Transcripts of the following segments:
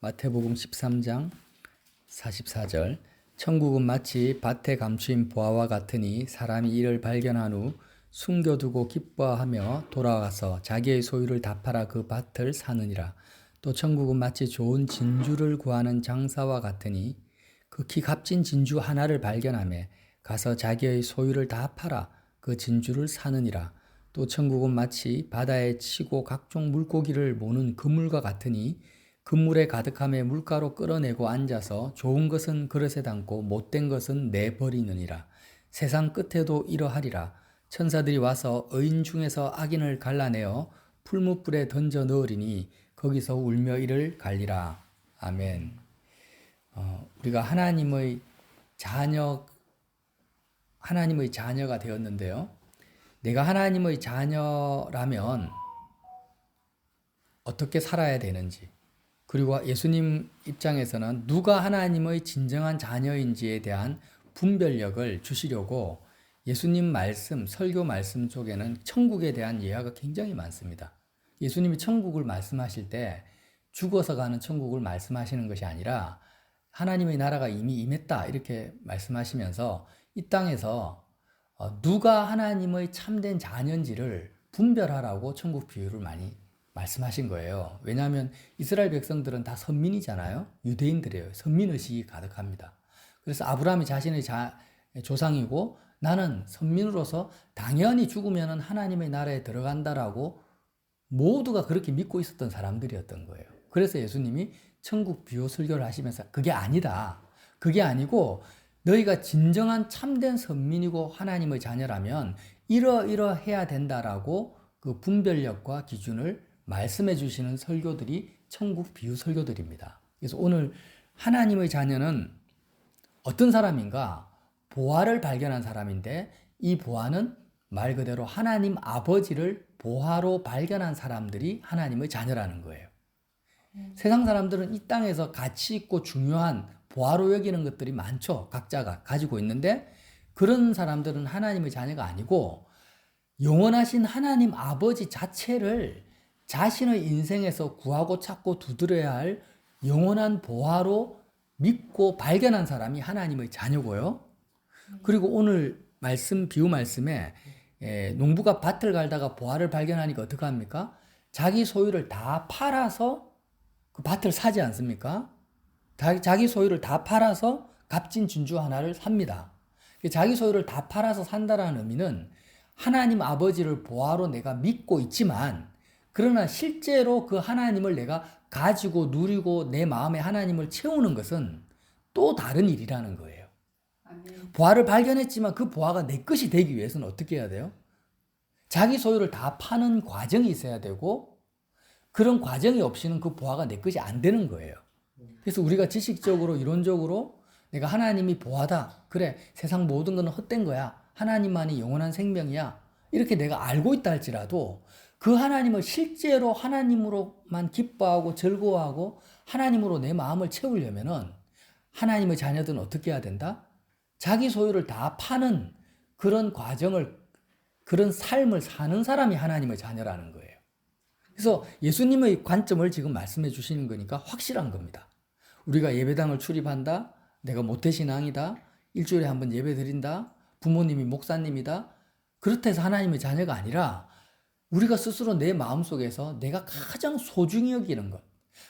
마태복음 13장 44절 천국은 마치 밭에 감추인 보화와 같으니 사람이 이를 발견한 후 숨겨두고 기뻐하며 돌아가서 자기의 소유를 다 팔아 그 밭을 사느니라. 또 천국은 마치 좋은 진주를 구하는 장사와 같으니 극히 값진 진주 하나를 발견하며 가서 자기의 소유를 다 팔아 그 진주를 사느니라. 또 천국은 마치 바다에 치고 각종 물고기를 모는 그물과 같으니 그물에 가득함에 물가로 끌어내고 앉아서 좋은 것은 그릇에 담고 못된 것은 내버리느니라. 세상 끝에도 이러하리라. 천사들이 와서 의인 중에서 악인을 갈라내어 풀무불에 던져 넣으리니 거기서 울며 이를 갈리라. 아멘. 우리가 하나님의 자녀가 되었는데요. 내가 하나님의 자녀라면 어떻게 살아야 되는지, 그리고 예수님 입장에서는 누가 하나님의 진정한 자녀인지에 대한 분별력을 주시려고 예수님 말씀, 설교 말씀 속에는 천국에 대한 예화가 굉장히 많습니다. 예수님이 천국을 말씀하실 때 죽어서 가는 천국을 말씀하시는 것이 아니라 하나님의 나라가 이미 임했다 이렇게 말씀하시면서 이 땅에서 누가 하나님의 참된 자녀인지를 분별하라고 천국 비유를 많이 말씀하신 거예요. 왜냐하면 이스라엘 백성들은 다 선민이잖아요. 유대인들이에요. 선민의식이 가득합니다. 그래서 아브라함이 자신의 조상이고 나는 선민으로서 당연히 죽으면 하나님의 나라에 들어간다라고 모두가 그렇게 믿고 있었던 사람들이었던 거예요. 그래서 예수님이 천국 비유 설교를 하시면서 그게 아니다. 그게 아니고 너희가 진정한 참된 선민이고 하나님의 자녀라면 이러이러해야 된다라고 그 분별력과 기준을 말씀해 주시는 설교들이 천국 비유 설교들입니다. 그래서 오늘 하나님의 자녀는 어떤 사람인가? 보화를 발견한 사람인데 이 보화는 말 그대로 하나님 아버지를 보화로 발견한 사람들이 하나님의 자녀라는 거예요. 세상 사람들은 이 땅에서 가치 있고 중요한 보화로 여기는 것들이 많죠. 각자가 가지고 있는데 그런 사람들은 하나님의 자녀가 아니고 영원하신 하나님 아버지 자체를 자신의 인생에서 구하고 찾고 두드려야 할 영원한 보화로 믿고 발견한 사람이 하나님의 자녀고요. 그리고 오늘 비유 말씀에 농부가 밭을 갈다가 보화를 발견하니까 어떻게 합니까? 자기 소유를 다 팔아서 그 밭을 사지 않습니까? 자기 소유를 다 팔아서 값진 진주 하나를 삽니다. 자기 소유를 다 팔아서 산다라는 의미는 하나님 아버지를 보화로 내가 믿고 있지만 그러나 실제로 그 하나님을 내가 가지고 누리고 내 마음에 하나님을 채우는 것은 또 다른 일이라는 거예요. 아멘. 보화를 발견했지만 그 보화가 내 것이 되기 위해서는 어떻게 해야 돼요? 자기 소유를 다 파는 과정이 있어야 되고 그런 과정이 없이는 그 보화가 내 것이 안 되는 거예요. 그래서 우리가 지식적으로 이론적으로 내가 하나님이 보화다. 그래, 세상 모든 건 헛된 거야. 하나님만이 영원한 생명이야. 이렇게 내가 알고 있다 할지라도 그 하나님을 실제로 하나님으로만 기뻐하고 즐거워하고 하나님으로 내 마음을 채우려면은 하나님의 자녀들은 어떻게 해야 된다? 자기 소유를 다 파는 그런 과정을, 그런 삶을 사는 사람이 하나님의 자녀라는 거예요. 그래서 예수님의 관점을 지금 말씀해 주시는 거니까 확실한 겁니다. 우리가 예배당을 출입한다. 내가 모태신앙이다. 일주일에 한 번 예배 드린다. 부모님이 목사님이다. 그렇다 해서 하나님의 자녀가 아니라 우리가 스스로 내 마음속에서 내가 가장 소중히 여기는 것,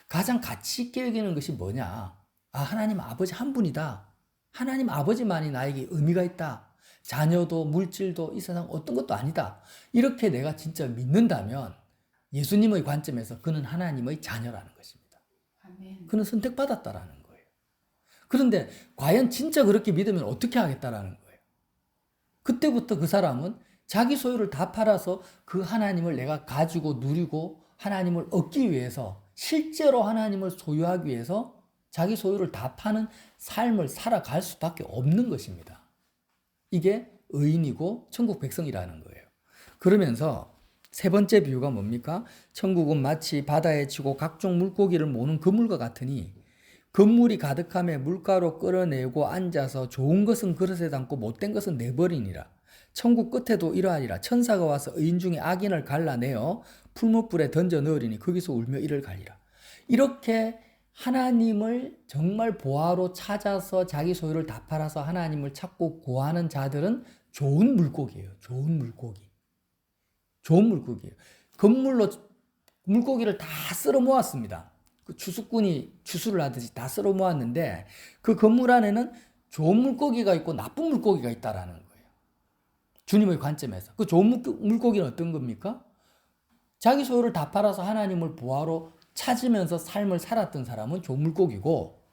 가장 가치 있게 여기는 것이 뭐냐? 하나님 아버지 한 분이다. 하나님 아버지만이 나에게 의미가 있다. 자녀도 물질도 이 세상 어떤 것도 아니다. 이렇게 내가 진짜 믿는다면 예수님의 관점에서 그는 하나님의 자녀라는 것입니다. 아멘. 그는 선택받았다라는 거예요. 그런데 과연 진짜 그렇게 믿으면 어떻게 하겠다라는 거예요. 그때부터 그 사람은 자기 소유를 다 팔아서 그 하나님을 내가 가지고 누리고 하나님을 얻기 위해서 실제로 하나님을 소유하기 위해서 자기 소유를 다 파는 삶을 살아갈 수밖에 없는 것입니다. 이게 의인이고 천국 백성이라는 거예요. 그러면서 세 번째 비유가 뭡니까? 천국은 마치 바다에 치고 각종 물고기를 모는 그물과 같으니 그물이 가득함에 물가로 끌어내고 앉아서 좋은 것은 그릇에 담고 못된 것은 내버리니라. 천국 끝에도 이러하리라. 천사가 와서 의인 중에 악인을 갈라내어 풀무불에 던져 넣으리니 거기서 울며 이를 갈리라. 이렇게 하나님을 정말 보화로 찾아서 자기 소유를 다 팔아서 하나님을 찾고 구하는 자들은 좋은 물고기예요. 좋은 물고기. 좋은 물고기예요. 건물로 물고기를 다 쓸어 모았습니다. 그 추수꾼이 추수를 하듯이 다 쓸어 모았는데 그 건물 안에는 좋은 물고기가 있고 나쁜 물고기가 있다라는 거예요. 주님의 관점에서. 그 좋은 물고기는 어떤 겁니까? 자기 소유를 다 팔아서 하나님을 보화로 찾으면서 삶을 살았던 사람은 좋은 물고기고,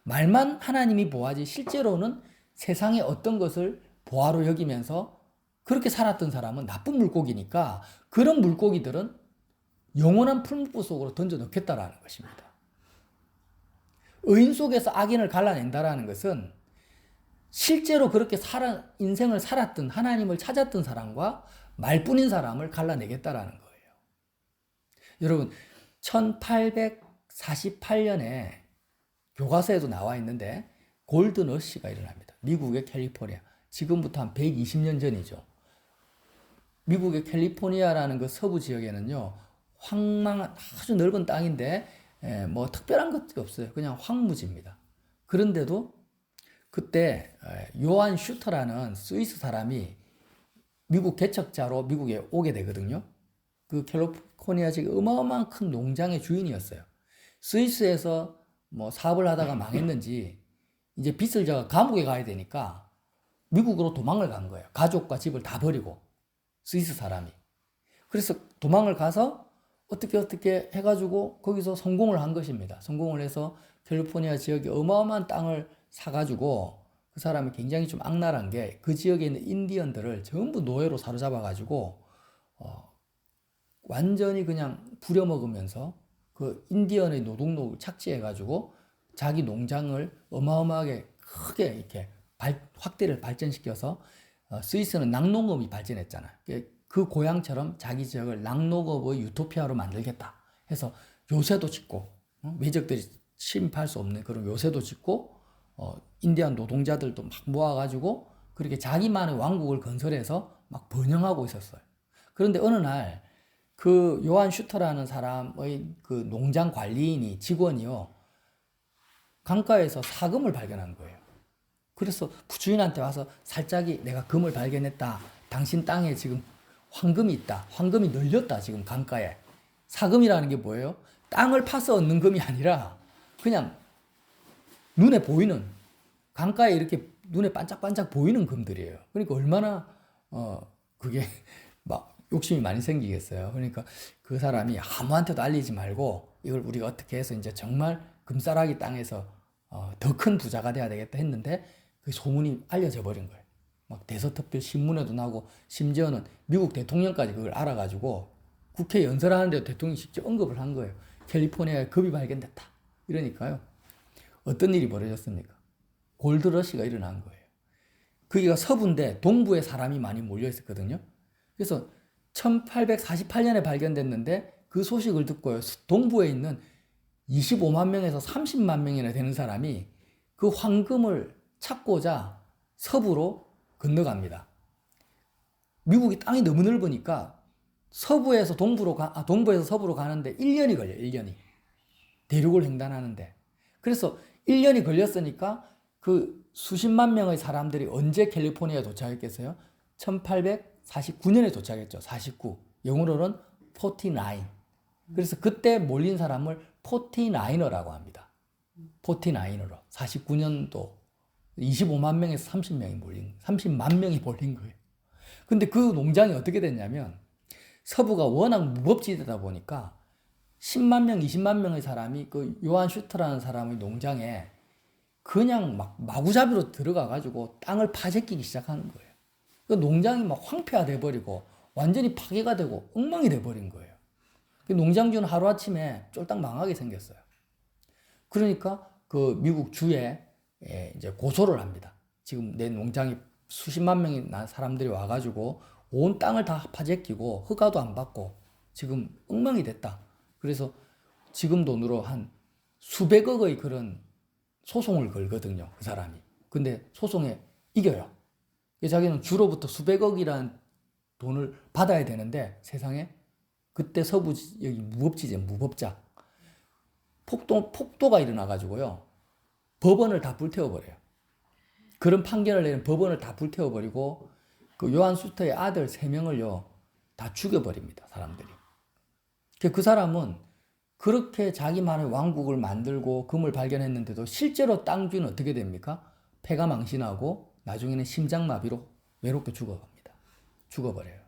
말만 하나님이 보화지 실제로는 세상의 어떤 것을 보화로 여기면서 그렇게 살았던 사람은 나쁜 물고기니까 그런 물고기들은 영원한 풀무불 속으로 던져 넣겠다라는 것입니다. 의인 속에서 악인을 갈라낸다라는 것은 실제로 그렇게 인생을 살았던 하나님을 찾았던 사람과 말뿐인 사람을 갈라내겠다라는 거예요. 여러분 1848년에 교과서에도 나와 있는데 골든러시가 일어납니다. 미국의 캘리포니아. 지금부터 한 120년 전이죠. 미국의 캘리포니아라는 그 서부 지역에는요. 황망한 아주 넓은 땅인데 뭐 특별한 것도 없어요. 그냥 황무지입니다. 그런데도 그때 요한 슈터라는 스위스 사람이 미국 개척자로 미국에 오게 되거든요. 그 캘리포니아 지역 어마어마한 큰 농장의 주인이었어요. 스위스에서 뭐 사업을 하다가 망했는지 이제 빚을 져가 감옥에 가야 되니까 미국으로 도망을 간 거예요. 가족과 집을 다 버리고 스위스 사람이. 그래서 도망을 가서 어떻게 해가지고 거기서 성공을 한 것입니다. 성공을 해서 캘리포니아 지역에 어마어마한 땅을 사가지고 그 사람이 굉장히 좀 악랄한 게 그 지역에 있는 인디언들을 전부 노예로 사로잡아가지고 완전히 그냥 부려먹으면서 그 인디언의 노동력을 착취해가지고 자기 농장을 어마어마하게 크게 이렇게 확대를 발전시켜서 스위스는 낙농업이 발전했잖아요. 그 고향처럼 자기 지역을 낙농업의 유토피아로 만들겠다 해서 요새도 짓고 외적들이 침입할 수 없는 그런 요새도 짓고 인디안 노동자들도 막 모아가지고 그렇게 자기만의 왕국을 건설해서 막 번영하고 있었어요. 그런데 어느 날 그 요한 슈터라는 사람의 그 농장 관리인이 직원이요 강가에서 사금을 발견한 거예요. 그래서 주인한테 와서 살짝이 내가 금을 발견했다. 당신 땅에 지금 황금이 있다. 황금이 널렸다. 지금 강가에. 사금이라는 게 뭐예요? 땅을 파서 얻는 금이 아니라 그냥 눈에 보이는 강가에 이렇게 눈에 반짝반짝 보이는 금들이에요. 그러니까 얼마나 그게 막 욕심이 많이 생기겠어요. 그러니까 그 사람이 아무한테도 알리지 말고 이걸 우리가 어떻게 해서 이제 정말 금싸라기 땅에서 더 큰 부자가 돼야 되겠다 했는데 그 소문이 알려져 버린 거예요. 막 대서특필 신문에도 나고 심지어는 미국 대통령까지 그걸 알아가지고 국회 연설하는데도 대통령이 직접 언급을 한 거예요. 캘리포니아에 금이 발견됐다. 이러니까요. 어떤 일이 벌어졌습니까? 골드러시가 일어난 거예요. 거기가 서부인데 동부에 사람이 많이 몰려 있었거든요. 그래서 1848년에 발견됐는데 그 소식을 듣고요. 동부에 있는 25만 명에서 30만 명이나 되는 사람이 그 황금을 찾고자 서부로 건너갑니다. 미국이 땅이 너무 넓으니까 동부에서 서부로 가는데 1년이 걸려요. 1년이. 대륙을 횡단하는데. 그래서 1년이 걸렸으니까 그 수십만 명의 사람들이 언제 캘리포니아에 도착했겠어요? 1849년에 도착했죠. 49. 영어로는 49. 그래서 그때 몰린 사람을 49어라고 합니다. 49어로. 49년도 25만 명에서 30만 명이 몰린 거예요. 근데 그 농장이 어떻게 됐냐면 서부가 워낙 무법지대다 보니까 10만 명, 20만 명의 사람이 그 요한 슈터라는 사람의 농장에 그냥 막 마구잡이로 들어가가지고 땅을 파재끼기 시작하는 거예요. 그 농장이 막 황폐화돼 버리고 완전히 파괴가 되고 엉망이 돼 버린 거예요. 그 농장주는 하루아침에 쫄딱 망하게 생겼어요. 그러니까 그 미국 주에 이제 고소를 합니다. 지금 내 농장이 수십만 명이 난 사람들이 와가지고 온 땅을 다 파재끼고 허가도 안 받고 지금 엉망이 됐다. 그래서 지금 돈으로 한 수백억의 그런 소송을 걸거든요. 그 사람이. 근데 소송에 이겨요. 자기는 주로부터 수백억이라는 돈을 받아야 되는데 세상에 그때 서부 여기 무법지제 무법자 폭도가 일어나가지고요. 법원을 다 불태워버려요. 그런 판결을 내린 법원을 다 불태워버리고 그 요한 수스터의 아들 3명을요. 다 죽여버립니다. 사람들이. 그 사람은 그렇게 자기만의 왕국을 만들고 금을 발견했는데도 실제로 땅주는 어떻게 됩니까? 폐가 망신하고 나중에는 심장마비로 외롭게 죽어갑니다. 죽어버려요.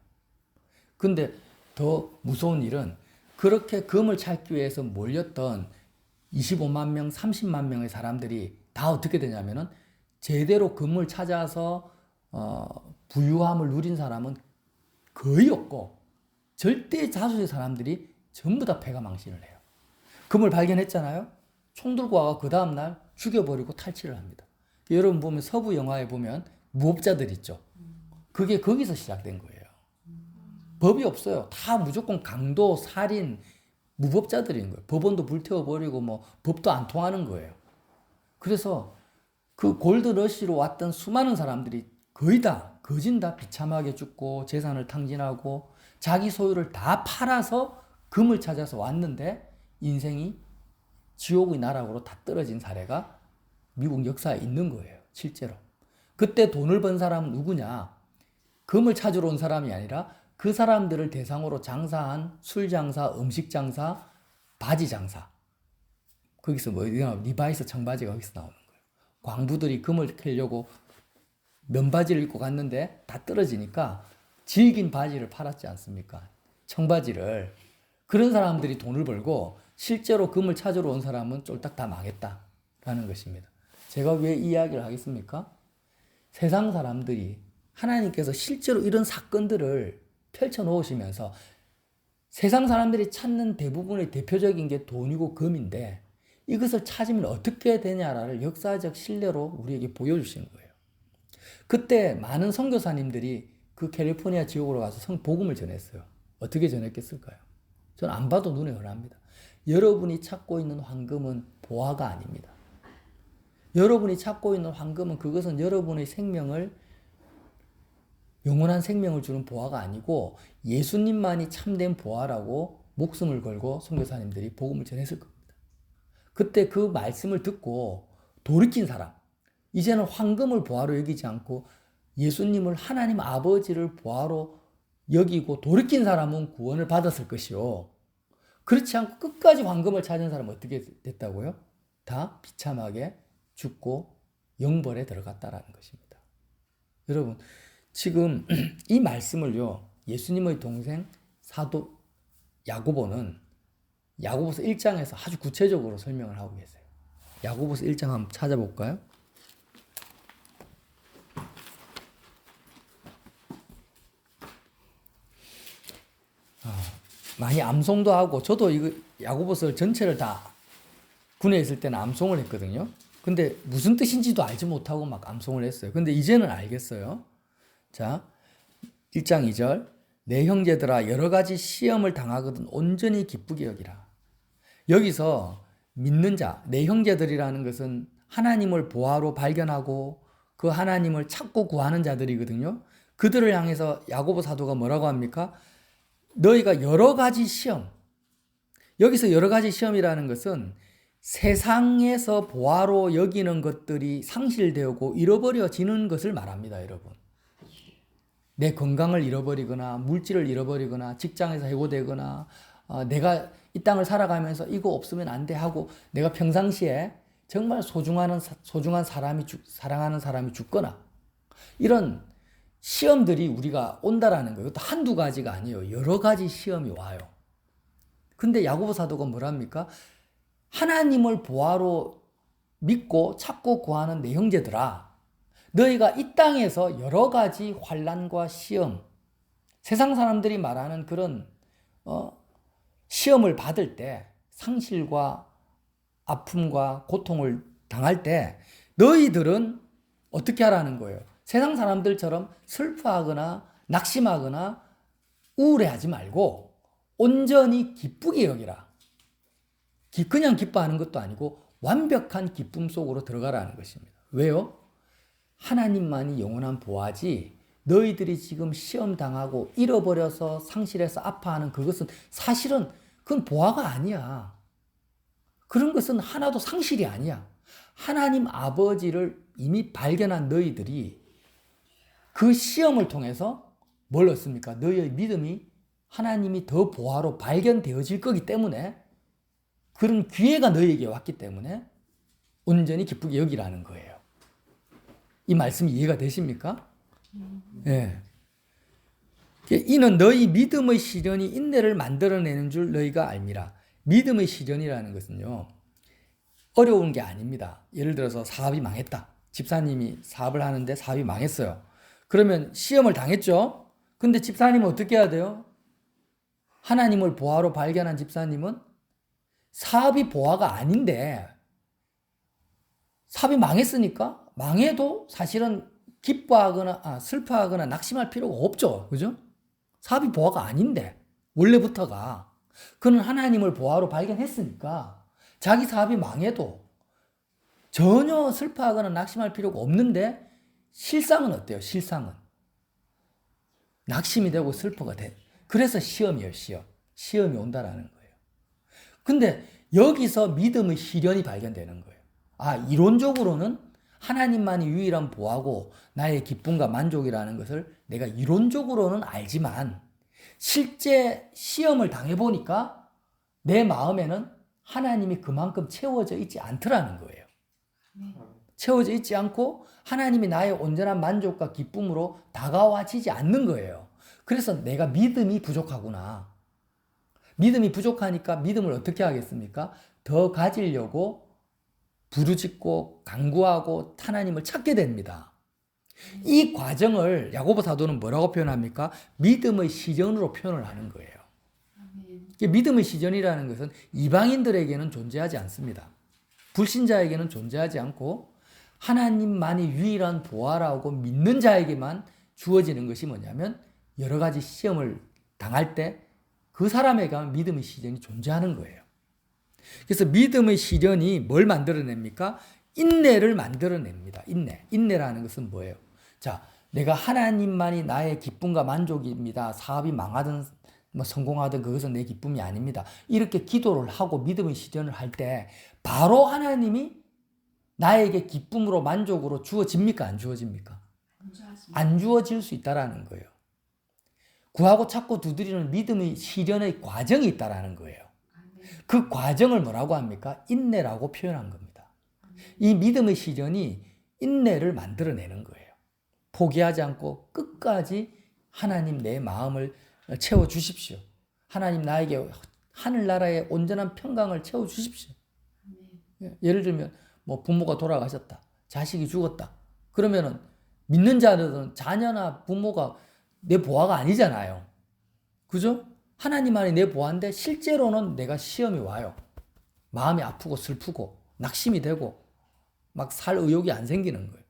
근데 더 무서운 일은 그렇게 금을 찾기 위해서 몰렸던 25만 명, 30만 명의 사람들이 다 어떻게 되냐면은 제대로 금을 찾아서 부유함을 누린 사람은 거의 없고 절대 다수의 사람들이 전부 다 폐가 망신을 해요. 금을 발견했잖아요. 총 들고 와서 그 다음날 죽여버리고 탈취를 합니다. 여러분 보면 서부 영화에 보면 무법자들 있죠. 그게 거기서 시작된 거예요. 법이 없어요. 다 무조건 강도, 살인, 무법자들인 거예요. 법원도 불태워버리고 뭐 법도 안 통하는 거예요. 그래서 그 골드러시로 왔던 수많은 사람들이 거의 다 거진 다 비참하게 죽고 재산을 탕진하고 자기 소유를 다 팔아서 금을 찾아서 왔는데 인생이 지옥의 나락으로 다 떨어진 사례가 미국 역사에 있는 거예요. 실제로. 그때 돈을 번 사람은 누구냐? 금을 찾으러 온 사람이 아니라 그 사람들을 대상으로 장사한 술 장사, 음식 장사, 바지 장사. 거기서 뭐 리바이스 청바지가 거기서 나오는 거예요. 광부들이 금을 캐려고 면바지를 입고 갔는데 다 떨어지니까 질긴 바지를 팔았지 않습니까? 청바지를. 그런 사람들이 돈을 벌고 실제로 금을 찾으러 온 사람은 쫄딱 다 망했다라는 것입니다. 제가 왜 이 이야기를 하겠습니까? 세상 사람들이 하나님께서 실제로 이런 사건들을 펼쳐놓으시면서 세상 사람들이 찾는 대부분의 대표적인 게 돈이고 금인데 이것을 찾으면 어떻게 되냐를 역사적 신뢰로 우리에게 보여주신 거예요. 그때 많은 선교사님들이 그 캘리포니아 지역으로 가서 복음을 전했어요. 어떻게 전했겠을까요? 저는 안 봐도 눈에 흔합니다. 여러분이 찾고 있는 황금은 보화가 아닙니다. 여러분이 찾고 있는 황금은 그것은 여러분의 생명을 영원한 생명을 주는 보화가 아니고 예수님만이 참된 보화라고 목숨을 걸고 선교사님들이 복음을 전했을 겁니다. 그때 그 말씀을 듣고 돌이킨 사람, 이제는 황금을 보화로 여기지 않고 예수님을 하나님 아버지를 보화로 여기고 돌이킨 사람은 구원을 받았을 것이요. 그렇지 않고 끝까지 황금을 찾은 사람은 어떻게 됐다고요? 다 비참하게 죽고 영벌에 들어갔다라는 것입니다. 여러분, 지금 이 말씀을요, 예수님의 동생 사도 야고보는 야고보서 1장에서 아주 구체적으로 설명을 하고 계세요. 야고보서 1장 한번 찾아볼까요? 많이 암송도 하고 저도 이거 야고보서 전체를 다 군에 있을 때는 암송을 했거든요. 근데 무슨 뜻인지도 알지 못하고 막 암송을 했어요. 근데 이제는 알겠어요. 자, 1장 2절 내 형제들아 여러 가지 시험을 당하거든 온전히 기쁘게 여기라. 여기서 믿는 자, 내 형제들이라는 것은 하나님을 보화로 발견하고 그 하나님을 찾고 구하는 자들이거든요. 그들을 향해서 야고보 사도가 뭐라고 합니까? 너희가 여러 가지 시험, 여기서 여러 가지 시험이라는 것은 세상에서 보화로 여기는 것들이 상실되고 잃어버려지는 것을 말합니다, 여러분. 내 건강을 잃어버리거나 물질을 잃어버리거나 직장에서 해고되거나 내가 이 땅을 살아가면서 이거 없으면 안 돼 하고 내가 평상시에 정말 소중한 사랑하는 사람이 죽거나 이런 시험들이 우리가 온다라는 거예요. 또 한두 가지가 아니에요. 여러 가지 시험이 와요. 근데 야고보 사도가 뭐랍니까? 하나님을 보화로 믿고 찾고 구하는 내 형제들아, 너희가 이 땅에서 여러 가지 환난과 시험, 세상 사람들이 말하는 그런 시험을 받을 때 상실과 아픔과 고통을 당할 때 너희들은 어떻게 하라는 거예요? 세상 사람들처럼 슬퍼하거나 낙심하거나 우울해하지 말고 온전히 기쁘게 여기라. 그냥 기뻐하는 것도 아니고 완벽한 기쁨 속으로 들어가라는 것입니다. 왜요? 하나님만이 영원한 보화지 너희들이 지금 시험 당하고 잃어버려서 상실해서 아파하는 그것은 사실은 그건 보화가 아니야. 그런 것은 하나도 상실이 아니야. 하나님 아버지를 이미 발견한 너희들이 그 시험을 통해서 뭘 얻습니까? 너희의 믿음이 하나님이 더 보화로 발견되어질 거기 때문에, 그런 기회가 너희에게 왔기 때문에 온전히 기쁘게 여기라는 거예요. 이 말씀이 이해가 되십니까? 예. 이는 너희 믿음의 시련이 인내를 만들어내는 줄 너희가 알미라. 믿음의 시련이라는 것은요, 어려운 게 아닙니다. 예를 들어서 사업이 망했다. 집사님이 사업을 하는데 사업이 망했어요. 그러면 시험을 당했죠? 근데 집사님은 어떻게 해야 돼요? 하나님을 보화로 발견한 집사님은 사업이 보화가 아닌데, 사업이 망했으니까 망해도 사실은 기뻐하거나 슬퍼하거나 낙심할 필요가 없죠. 그죠? 사업이 보화가 아닌데, 원래부터가. 그는 하나님을 보화로 발견했으니까 자기 사업이 망해도 전혀 슬퍼하거나 낙심할 필요가 없는데, 실상은 어때요? 실상은 낙심이 되고 슬퍼가 돼. 그래서 시험이에요. 시험이 온다라는 거예요. 근데 여기서 믿음의 시련이 발견되는 거예요. 이론적으로는 하나님만이 유일한 보화고 나의 기쁨과 만족이라는 것을 내가 이론적으로는 알지만, 실제 시험을 당해보니까 내 마음에는 하나님이 그만큼 채워져 있지 않더라는 거예요. 채워져 있지 않고 하나님이 나의 온전한 만족과 기쁨으로 다가와지지 않는 거예요. 그래서 내가 믿음이 부족하구나. 믿음이 부족하니까 믿음을 어떻게 하겠습니까? 더 가지려고 부르짖고 간구하고 하나님을 찾게 됩니다. 이 과정을 야고보 사도는 뭐라고 표현합니까? 믿음의 시전으로 표현을 하는 거예요. 믿음의 시전이라는 것은 이방인들에게는 존재하지 않습니다. 불신자에게는 존재하지 않고 하나님만이 유일한 보화라고 믿는 자에게만 주어지는 것이 뭐냐면, 여러 가지 시험을 당할 때 그 사람에게 믿음의 시련이 존재하는 거예요. 그래서 믿음의 시련이 뭘 만들어냅니까? 인내를 만들어냅니다. 인내라는 것은 뭐예요? 자, 내가 하나님만이 나의 기쁨과 만족입니다. 사업이 망하든 성공하든 그것은 내 기쁨이 아닙니다. 이렇게 기도를 하고 믿음의 시련을 할 때 바로 하나님이 나에게 기쁨으로 만족으로 주어집니까? 안 주어집니까? 안 주어질 수 있다라는 거예요. 구하고 찾고 두드리는 믿음의 시련의 과정이 있다라는 거예요. 그 과정을 뭐라고 합니까? 인내라고 표현한 겁니다. 이 믿음의 시련이 인내를 만들어내는 거예요. 포기하지 않고 끝까지 하나님 내 마음을 채워주십시오. 하나님 나에게 하늘나라의 온전한 평강을 채워주십시오. 예를 들면 부모가 돌아가셨다. 자식이 죽었다. 그러면은 믿는 자들은 자녀나 부모가 내 보화가 아니잖아요. 그죠? 하나님 안에 내 보화인데 실제로는 내가 시험이 와요. 마음이 아프고 슬프고 낙심이 되고 막 살 의욕이 안 생기는 거예요.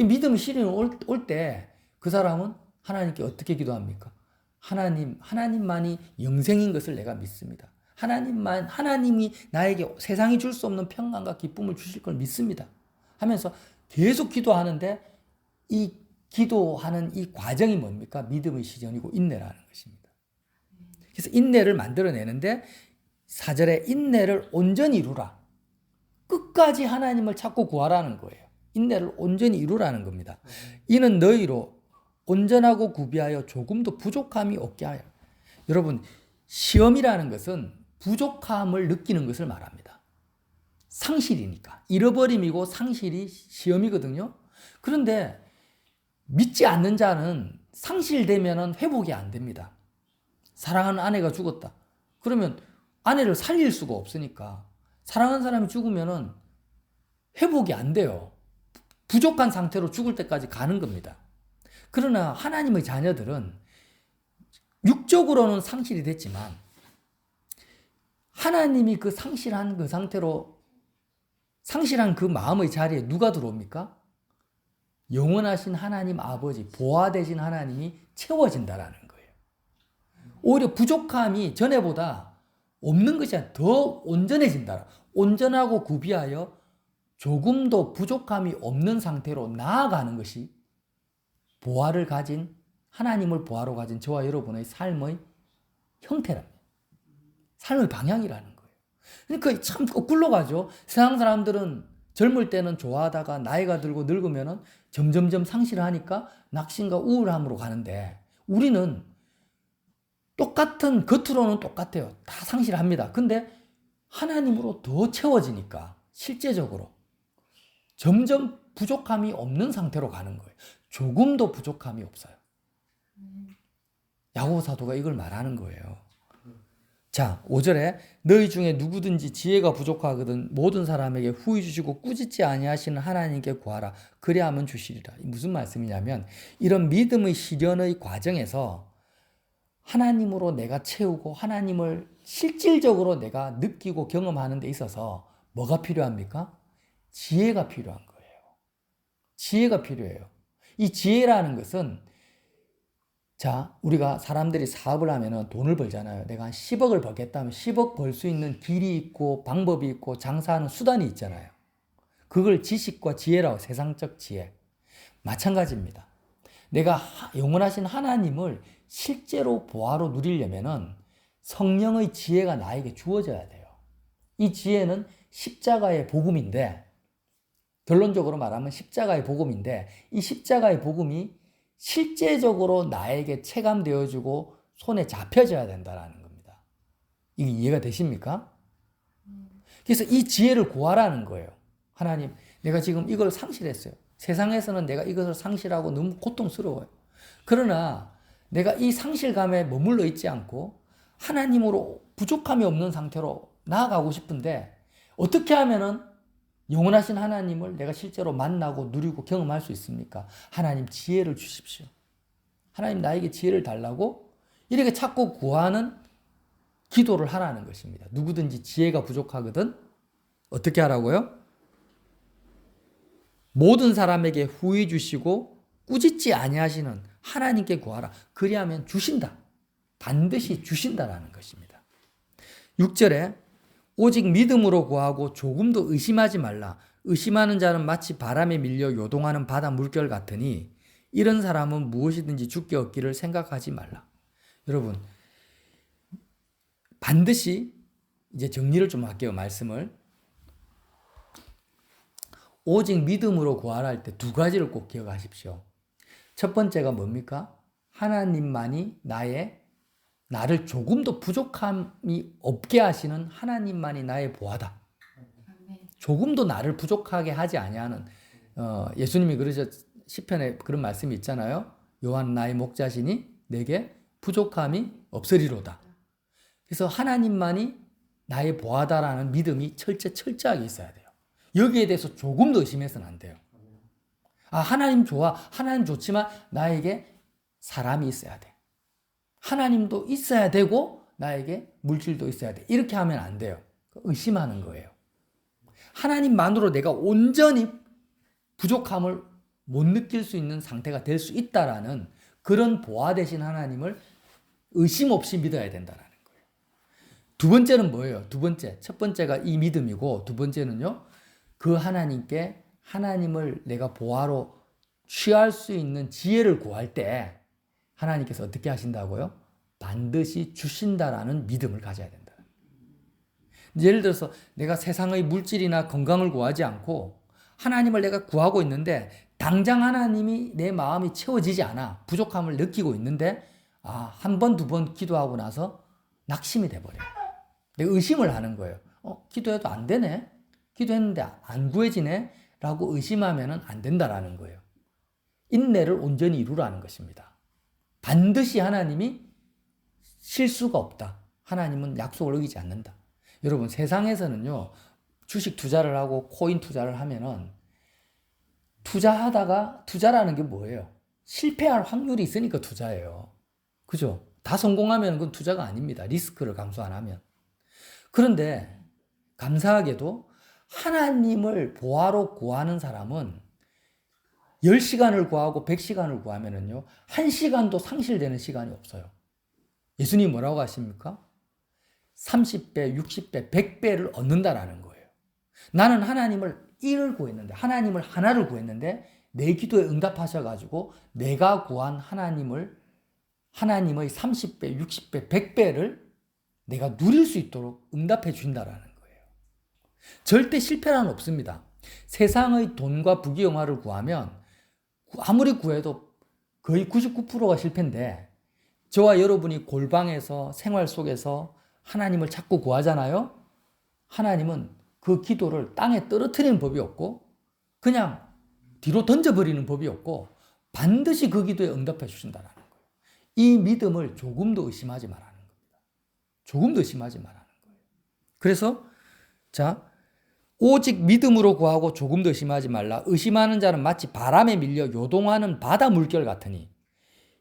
믿음의 시련이 올 때 그 사람은 하나님께 어떻게 기도합니까? 하나님만이 영생인 것을 내가 믿습니다. 하나님이 나에게 세상이 줄 수 없는 평강과 기쁨을 주실 걸 믿습니다. 하면서 계속 기도하는데, 이 기도하는 이 과정이 뭡니까? 믿음의 시전이고 인내라는 것입니다. 그래서 인내를 만들어내는데 4절에 인내를 온전히 이루라. 끝까지 하나님을 찾고 구하라는 거예요. 인내를 온전히 이루라는 겁니다. 이는 너희로 온전하고 구비하여 조금도 부족함이 없게 하여. 여러분, 시험이라는 것은 부족함을 느끼는 것을 말합니다. 상실이니까. 잃어버림이고 상실이 시험이거든요. 그런데 믿지 않는 자는 상실되면 회복이 안 됩니다. 사랑하는 아내가 죽었다. 그러면 아내를 살릴 수가 없으니까 사랑하는 사람이 죽으면 회복이 안 돼요. 부족한 상태로 죽을 때까지 가는 겁니다. 그러나 하나님의 자녀들은 육적으로는 상실이 됐지만 하나님이 그 상실한 그 상태로 상실한 그 마음의 자리에 누가 들어옵니까? 영원하신 하나님 아버지, 보화 되신 하나님이 채워진다라는 거예요. 오히려 부족함이 전에보다 없는 것이 아니라 더 온전해진다. 온전하고 구비하여 조금도 부족함이 없는 상태로 나아가는 것이 보화를 가진, 하나님을 보화로 가진 저와 여러분의 삶의 형태랍니다. 삶의 방향이라는 거예요. 그러니까 참 거꾸로 가죠. 세상 사람들은 젊을 때는 좋아하다가 나이가 들고 늙으면은 점점점 상실하니까 낙심과 우울함으로 가는데 우리는 똑같은 겉으로는 똑같아요. 다 상실합니다. 근데 하나님으로 더 채워지니까 실제적으로 점점 부족함이 없는 상태로 가는 거예요. 조금도 부족함이 없어요. 야고보 사도가 이걸 말하는 거예요. 자, 5절에 너희 중에 누구든지 지혜가 부족하거든 모든 사람에게 후히 주시고 꾸짖지 아니하시는 하나님께 구하라. 그리하면 주시리라. 무슨 말씀이냐면 이런 믿음의 실현의 과정에서 하나님으로 내가 채우고 하나님을 실질적으로 내가 느끼고 경험하는 데 있어서 뭐가 필요합니까? 지혜가 필요한 거예요. 지혜가 필요해요. 이 지혜라는 것은 자, 우리가 사람들이 사업을 하면 돈을 벌잖아요. 내가 한 10억을 벌겠다면 10억 벌 수 있는 길이 있고 방법이 있고 장사하는 수단이 있잖아요. 그걸 지식과 지혜라고 세상적 지혜. 마찬가지입니다. 내가 영원하신 하나님을 실제로 보화로 누리려면은 성령의 지혜가 나에게 주어져야 돼요. 이 지혜는 십자가의 복음인데 결론적으로 말하면 십자가의 복음인데 이 십자가의 복음이 실제적으로 나에게 체감되어지고 손에 잡혀져야 된다는 겁니다. 이게 이해가 되십니까? 그래서 이 지혜를 구하라는 거예요. 하나님, 내가 지금 이걸 상실했어요. 세상에서는 내가 이것을 상실하고 너무 고통스러워요. 그러나 내가 이 상실감에 머물러 있지 않고 하나님으로 부족함이 없는 상태로 나아가고 싶은데 어떻게 하면은 영원하신 하나님을 내가 실제로 만나고 누리고 경험할 수 있습니까? 하나님 지혜를 주십시오. 하나님 나에게 지혜를 달라고 이렇게 찾고 구하는 기도를 하라는 것입니다. 누구든지 지혜가 부족하거든 어떻게 하라고요? 모든 사람에게 후히 주시고 꾸짖지 아니하시는 하나님께 구하라. 그리하면 주신다. 반드시 주신다라는 것입니다. 6절에 오직 믿음으로 구하고 조금도 의심하지 말라. 의심하는 자는 마치 바람에 밀려 요동하는 바다 물결 같으니 이런 사람은 무엇이든지 주께 얻기를 생각하지 말라. 여러분, 반드시 이제 정리를 좀 할게요. 말씀을. 오직 믿음으로 구하라 할 때 두 가지를 꼭 기억하십시오. 첫 번째가 뭡니까? 하나님만이 나를 조금도 부족함이 없게 하시는 하나님만이 나의 보화다. 조금도 나를 부족하게 하지 아니하는 예수님이 그러셨 시편에 그런 말씀이 있잖아요. 요한 나의 목자시니 내게 부족함이 없으리로다. 그래서 하나님만이 나의 보화다라는 믿음이 철저하게 있어야 돼요. 여기에 대해서 조금도 의심해서는 안 돼요. 아, 하나님 좋아. 하나님 좋지만 나에게 사람이 있어야 돼. 하나님도 있어야 되고 나에게 물질도 있어야 돼. 이렇게 하면 안 돼요. 의심하는 거예요. 하나님만으로 내가 온전히 부족함을 못 느낄 수 있는 상태가 될 수 있다라는 그런 보화 되신 하나님을 의심 없이 믿어야 된다라는 거예요. 두 번째는 뭐예요? 두 번째. 첫 번째가 이 믿음이고 두 번째는요. 그 하나님께 하나님을 내가 보화로 취할 수 있는 지혜를 구할 때 하나님께서 어떻게 하신다고요? 반드시 주신다라는 믿음을 가져야 된다. 예를 들어서 내가 세상의 물질이나 건강을 구하지 않고 하나님을 내가 구하고 있는데 당장 하나님이 내 마음이 채워지지 않아. 부족함을 느끼고 있는데 한 번, 두 번 기도하고 나서 낙심이 돼버려요. 내가 의심을 하는 거예요. 기도해도 안 되네? 기도했는데 안 구해지네? 라고 의심하면 안 된다라는 거예요. 인내를 온전히 이루라는 것입니다. 반드시 하나님이 실수가 없다. 하나님은 약속을 어기지 않는다. 여러분 세상에서는요. 주식 투자를 하고 코인 투자를 하면은 투자하다가 투자라는 게 뭐예요? 실패할 확률이 있으니까 투자예요. 그죠? 다 성공하면 그건 투자가 아닙니다. 리스크를 감수 안 하면. 그런데 감사하게도 하나님을 보화로 구하는 사람은 10시간을 구하고 100시간을 구하면은요, 1시간도 상실되는 시간이 없어요. 예수님이 뭐라고 하십니까? 30배, 60배, 100배를 얻는다라는 거예요. 나는 하나님을 1을 구했는데, 하나님을 하나를 구했는데, 내 기도에 응답하셔가지고, 내가 구한 하나님의 30배, 60배, 100배를 내가 누릴 수 있도록 응답해 주신다라는 거예요. 절대 실패란 없습니다. 세상의 돈과 부귀영화를 구하면 아무리 구해도 거의 99%가 실패인데, 저와 여러분이 골방에서 생활 속에서 하나님을 자꾸 구하잖아요. 하나님은 그 기도를 땅에 떨어뜨리는 법이 없고 그냥 뒤로 던져버리는 법이 없고 반드시 그 기도에 응답해 주신다는 거예요. 이 믿음을 조금도 의심하지 말라는 겁니다. 조금도 의심하지 말라는 거예요. 그래서 자, 오직 믿음으로 구하고 조금도 의심하지 말라. 의심하는 자는 마치 바람에 밀려 요동하는 바다 물결 같으니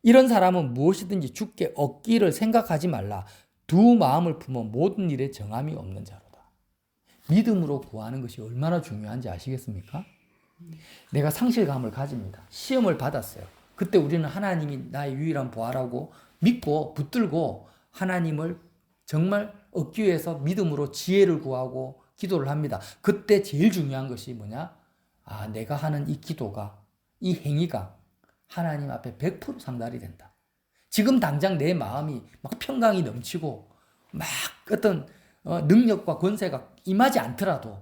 이런 사람은 무엇이든지 주께 얻기를 생각하지 말라. 두 마음을 품어 모든 일에 정함이 없는 자로다. 믿음으로 구하는 것이 얼마나 중요한지 아시겠습니까? 내가 상실감을 가집니다. 시험을 받았어요. 그때 우리는 하나님이 나의 유일한 보화라고 믿고 붙들고 하나님을 정말 얻기 위해서 믿음으로 지혜를 구하고 기도를 합니다. 그때 제일 중요한 것이 뭐냐? 아, 내가 하는 이 기도가, 이 행위가 하나님 앞에 100% 상달이 된다. 지금 당장 내 마음이 막 평강이 넘치고 막 어떤 능력과 권세가 임하지 않더라도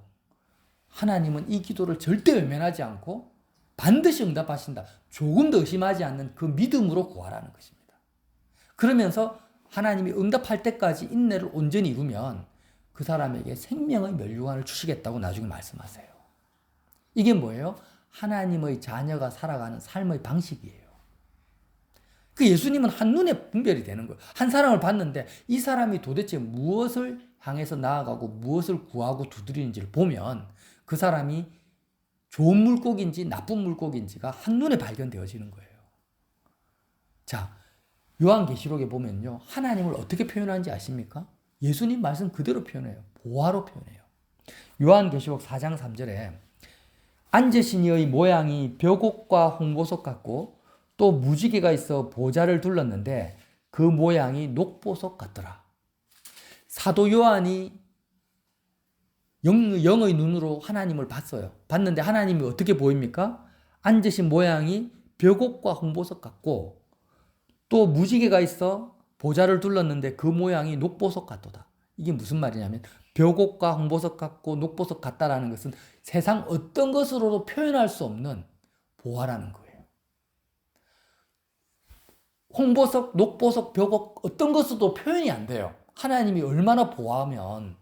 하나님은 이 기도를 절대 외면하지 않고 반드시 응답하신다. 조금도 의심하지 않는 그 믿음으로 구하라는 것입니다. 그러면서 하나님이 응답할 때까지 인내를 온전히 이루면 그 사람에게 생명의 면류관을 주시겠다고 나중에 말씀하세요. 이게 뭐예요? 하나님의 자녀가 살아가는 삶의 방식이에요. 그 예수님은 한눈에 분별이 되는 거예요. 한 사람을 봤는데 이 사람이 도대체 무엇을 향해서 나아가고 무엇을 구하고 두드리는지를 보면 그 사람이 좋은 물고기인지 나쁜 물고기인지가 한눈에 발견되어지는 거예요. 자, 요한계시록에 보면요. 하나님을 어떻게 표현하는지 아십니까? 예수님 말씀 그대로 표현해요. 보화로 표현해요. 요한계시록 4장 3절에 앉으신 이의 모양이 벽옥과 홍보석 같고 또 무지개가 있어 보좌를 둘렀는데 그 모양이 녹보석 같더라. 사도 요한이 영의 눈으로 하나님을 봤어요. 봤는데 하나님이 어떻게 보입니까? 앉으신 모양이 벽옥과 홍보석 같고 또 무지개가 있어 보좌를 둘렀는데 그 모양이 녹보석 같도다. 이게 무슨 말이냐면 벽옥과 홍보석 같고 녹보석 같다라는 것은 세상 어떤 것으로도 표현할 수 없는 보화라는 거예요. 홍보석, 녹보석, 벽옥 어떤 것으로도 표현이 안 돼요. 하나님이 얼마나 보화하면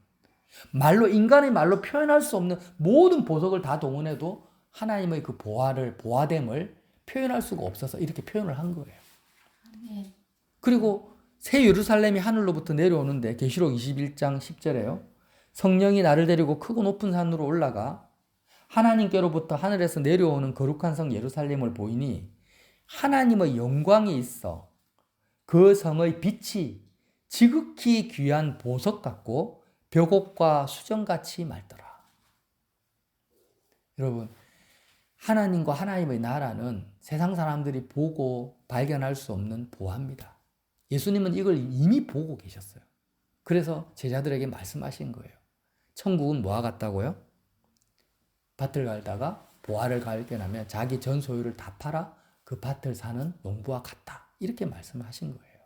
말로 인간의 말로 표현할 수 없는 모든 보석을 다 동원해도 하나님의 그 보화됨을 표현할 수가 없어서 이렇게 표현을 한 거예요. 그리고 새 예루살렘이 하늘로부터 내려오는데 계시록 21장 10절에요. 성령이 나를 데리고 크고 높은 산으로 올라가 하나님께로부터 하늘에서 내려오는 거룩한 성 예루살렘을 보이니 하나님의 영광이 있어 그 성의 빛이 지극히 귀한 보석 같고 벽옥과 수정같이 맑더라. 여러분, 하나님과 하나님의 나라는 세상 사람들이 보고 발견할 수 없는 보화입니다. 예수님은 이걸 이미 보고 계셨어요. 그래서 제자들에게 말씀하신 거예요. 천국은 뭐와 같다고요? 밭을 갈다가 보화를 발견하면 자기 전 소유를 다 팔아 그 밭을 사는 농부와 같다. 이렇게 말씀하신 거예요.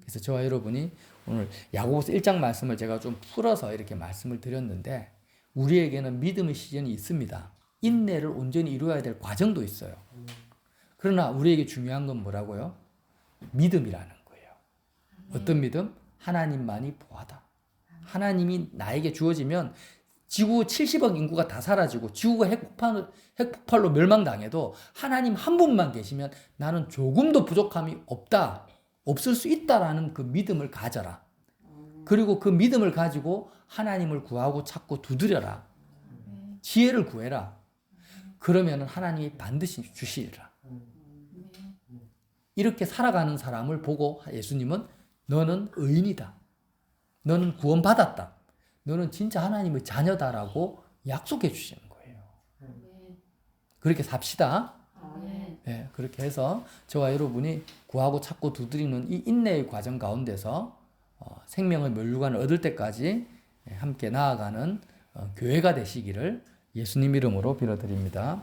그래서 저와 여러분이 오늘 야고보서 1장 말씀을 제가 좀 풀어서 이렇게 말씀을 드렸는데 우리에게는 믿음의 시즌이 있습니다. 인내를 온전히 이루어야 될 과정도 있어요. 그러나 우리에게 중요한 건 뭐라고요? 믿음이라는 거예요. 어떤 믿음? 하나님만이 보하다. 하나님이 나에게 주어지면 지구 70억 인구가 다 사라지고 지구가 핵폭발로 멸망당해도 하나님 한 분만 계시면 나는 조금도 부족함이 없다. 없을 수 있다라는 그 믿음을 가져라. 그리고 그 믿음을 가지고 하나님을 구하고 찾고 두드려라. 지혜를 구해라. 그러면 하나님이 반드시 주시리라. 이렇게 살아가는 사람을 보고 예수님은 너는 의인이다. 너는 구원받았다. 너는 진짜 하나님의 자녀다라고 약속해 주시는 거예요. 그렇게 삽시다. 네, 그렇게 해서 저와 여러분이 구하고 찾고 두드리는 이 인내의 과정 가운데서 생명의 면류관을 얻을 때까지 함께 나아가는 교회가 되시기를 예수님 이름으로 빌어드립니다.